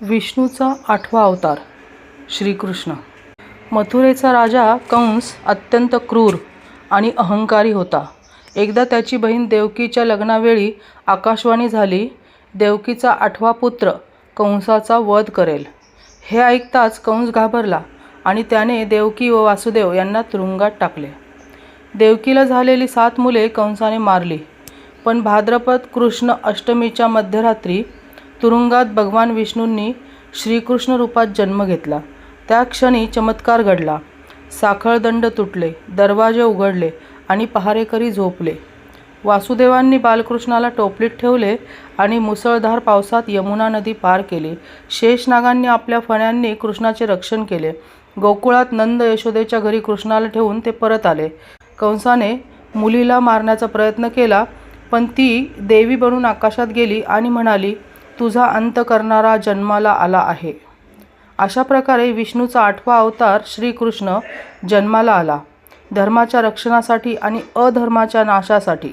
विष्णूचा 8वा अवतार श्रीकृष्ण. मथुरेचा राजा कंस अत्यंत क्रूर आणि अहंकारी होता. एकदा त्याची बहीण देवकीच्या लग्नावेळी आकाशवाणी झाली, देवकीचा 8वा पुत्र कंसाचा वध करेल. हे ऐकताच कंस घाबरला आणि त्याने देवकी व वासुदेव यांना तुरुंगात टाकले. देवकीला झालेली 7 मुले कंसाने मारली. पण भाद्रपद कृष्ण अष्टमीच्या मध्यरात्री तुरुंगात भगवान विष्णूंनी श्रीकृष्ण रूपात जन्म घेतला. त्या क्षणी चमत्कार घडला. साखळदंड तुटले, दरवाजे उघडले आणि पहारेकरी झोपले. वासुदेवांनी बालकृष्णाला टोपलीत ठेवले आणि मुसळधार पावसात यमुना नदी पार केली. शेषनागांनी आपल्या फण्यांनी कृष्णाचे रक्षण केले. गोकुळात नंद यशोदेच्या घरी कृष्णाला ठेवून ते परत आले. कंसाने मुलीला मारण्याचा प्रयत्न केला, पण ती देवी बनून आकाशात गेली आणि म्हणाली, तुझा अंत करणारा जन्माला आला आहे. अशा प्रकारे विष्णूचा 8वा अवतार श्रीकृष्ण जन्माला आला, धर्माच्या रक्षणासाठी आणि अधर्माच्या नाशासाठी.